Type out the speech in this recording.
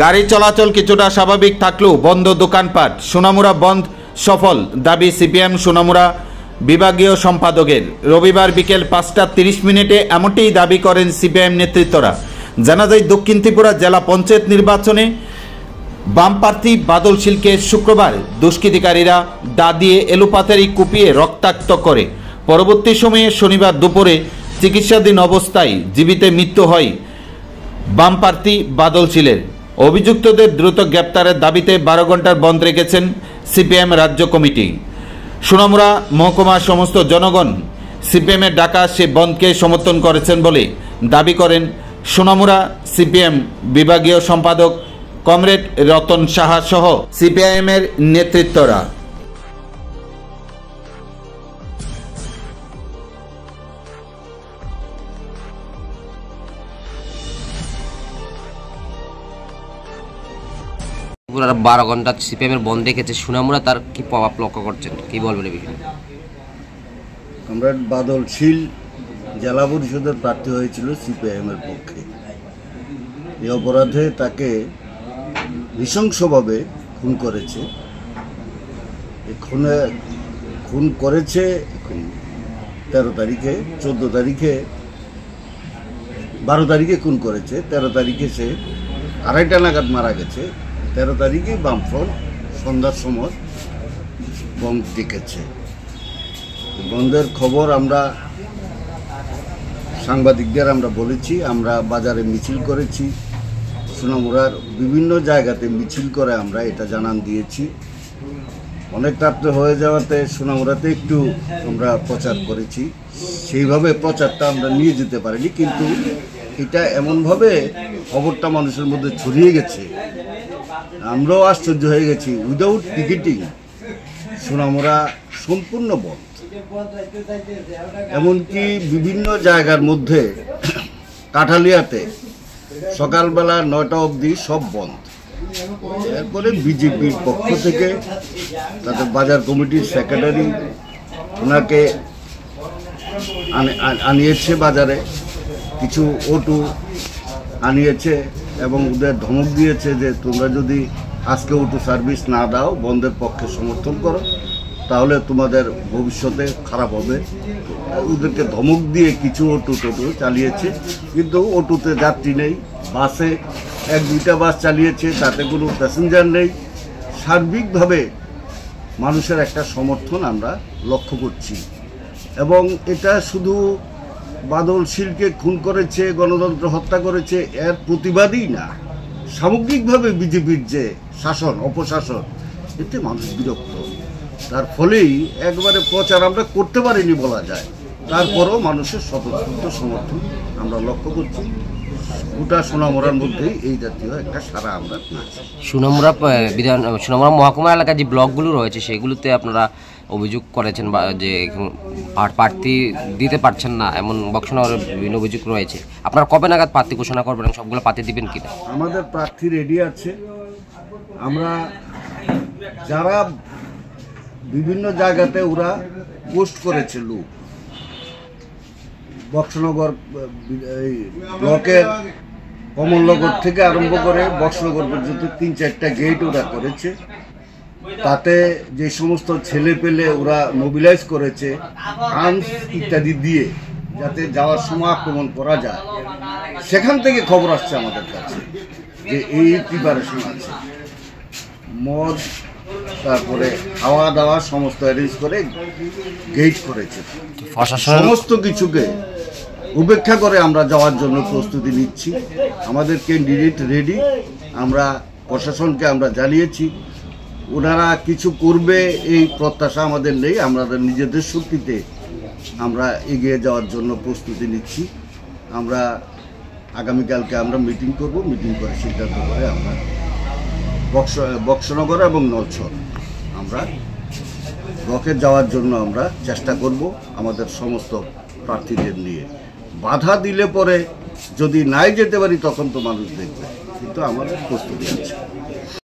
গাড়ি চলাচল কিছুটা স্বাভাবিক থাকলেও বন্ধ দোকানপাট, সোনামুড়া বন্ধ সফল দাবি সিপিএম সোনামুড়া বিভাগীয় সম্পাদকের। রবিবার বিকেল 5:30 এমনটাই দাবি করেন সিপিএম নেতৃত্বরা। জানা যায়, দক্ষিণ ত্রিপুরা জেলা পঞ্চায়েত নির্বাচনে বাম প্রার্থী বাদল শীলকে শুক্রবার দুষ্কৃতিকারীরা দা দিয়ে এলোপাতাড়ি কুপিয়ে রক্তাক্ত করে। পরবর্তী সময়ে শনিবার দুপুরে চিকিৎসাধীন অবস্থায় জীবিত মৃত্যু হয় বাম প্রার্থী বাদল শীলের। অভিযুক্তদের দ্রুত গ্রেপ্তারের দাবিতে 12 ঘন্টার বন্ধ রেখেছেন সিপিএম রাজ্য কমিটি। সোনামুড়া মহকুমার সমস্ত জনগণ সিপিএমের ডাকা সে বন্ধকে সমর্থন করেছেন বলে দাবি করেন সোনামুড়া সিপিএম বিভাগীয় সম্পাদক কমরেড রতন সাহা সহ সিপিআইএমের নেতৃত্বরা। পুরো 12 ঘন্টা সিপিএমের বন্ধ রেখেছে সোনামুড়া, তার কি প্রভাব লক্ষ্য করছেন, কি বলবেন এই বিষয়ে? কমরেড বাদল শীল জেলা পরিষদের প্রার্থী হয়েছিল সিপিআইএমের পক্ষে। এই অপরাধে তাকে নৃশংসভাবে খুন করেছে। খুন করেছে 13 তারিখে, 14 তারিখে, 12 তারিখে খুন করেছে। 13 তারিখে সে 2:30 নাগাদ মারা গেছে। 13 তারিখে বামফ্রন্ট সন্ধ্যার সময় বন্ধ ডেকেছে। বন্ধের খবর আমরা সাংবাদিকদের আমরা বলেছি, আমরা বাজারে মিছিল করেছি, সোনামুড়ার বিভিন্ন জায়গাতে মিছিল করে আমরা এটা জানান দিয়েছি। অনেক রাত্রে হয়ে যাওয়াতে সোনামুড়াতে একটু আমরা প্রচার করেছি। সেইভাবে প্রচারটা আমরা নিয়ে যেতে পারিনি, কিন্তু এটা এমনভাবে খবরটা মানুষের মধ্যে ছড়িয়ে গেছে, আমরাও আশ্চর্য হয়ে গেছি। উইদাউট টিকিটিং সোনামুড়া সম্পূর্ণ বন্ধ, এমনকি বিভিন্ন জায়গার মধ্যে কাঠালিয়াতে সকালবেলা 9টা অবধি সব বন্ধ। এরপরে বিজেপির পক্ষ থেকে তাদের বাজার কমিটির সেক্রেটারি ওনাকে আনিয়েছে, বাজারে কিছু অটো আনিয়েছে এবং ওদের ধমক দিয়েছে যে তোমরা যদি আজকে অটো সার্ভিস না দাও, বন্ধের পক্ষে সমর্থন করো, তাহলে তোমাদের ভবিষ্যতে খারাপ হবে। ওদেরকে ধমক দিয়ে কিছু অটো চালিয়েছে, কিন্তু অটোতে যাত্রী নেই। বাসে 1-2টা বাস চালিয়েছে, তাতে কোনো প্যাসেঞ্জার নেই। সার্বিকভাবে মানুষের একটা সমর্থন আমরা লক্ষ্য করছি, এবং এটা শুধু বাদল শীলকে খুন করেছে, গণতন্ত্র হত্যা করেছে এর প্রতিবাদই না, সামগ্রিকভাবে বিজেপির যে শাসন, অপশাসন, এতে মানুষ বিরক্ত। তার ফলেই একবারে প্রচার আমরা করতে পারিনি বলা যায়। তারপরও মানুষের স্বতঃস্ফূর্ত সমর্থন আমরা লক্ষ্য করছি। গোটা সোনামুড়ার মধ্যেই এই জাতীয় একটা সারা আমরা পেয়েছি। সোনামুড়া মহকুমা এলাকায় যে ব্লকগুলো রয়েছে সেগুলোতে আপনারা অভিযোগ করেছেন যে প্রার্থী দিতে পারছেন না, এমন বক্সনগরের বিভিন্ন অভিযোগ রয়েছে। আপনারা কবে নাগাদ প্রার্থী ঘোষণা করবেন, সবগুলো প্রার্থী দিবেন কিনা? আমাদের প্রার্থী রেডি আছে। আমরা যারা বিভিন্ন জায়গাতে ওরা পোস্ট করেছে, লোক বক্সনগর ব্লকের কমলনগর থেকে আরম্ভ করে বক্সনগর পর্যন্ত 3-4টা গেট ওরা করেছে। তাতে যে সমস্ত ছেলে পেলে ওরা মোবিলাইজ করেছে আর্মস ইত্যাদি দিয়ে, যাতে যাওয়ার সময় আক্রমণ করা যায়, সেখান থেকে খবর আসছে আমাদের কাছে যে এই প্রিপারেশন আছে। মদ, তারপরে খাওয়া দাওয়া সমস্ত অ্যারেঞ্জ করে গেট করেছে। সমস্ত কিছুকে উপেক্ষা করে আমরা যাওয়ার জন্য প্রস্তুতি নিচ্ছি। আমাদের ক্যান্ডিডেট রেডি। আমরা প্রশাসনকে আমরা জানিয়েছি, ওনারা কিছু করবে এই প্রত্যাশা আমাদের নেই। আমাদের নিজেদের শক্তিতে আমরা এগিয়ে যাওয়ার জন্য প্রস্তুতি নিচ্ছি। আমরা আগামীকালকে আমরা মিটিং করব, মিটিং করে সিদ্ধান্ত করে আমরা বক্সনগর এবং নলছর আমরা ব্লকে যাওয়ার জন্য আমরা চেষ্টা করব আমাদের সমস্ত প্রার্থীদের নিয়ে। বাধা দিলে পরে যদি নাই যেতে পারি তখন তো মানুষ দেখবে, কিন্তু আমাদের প্রস্তুতি আছে।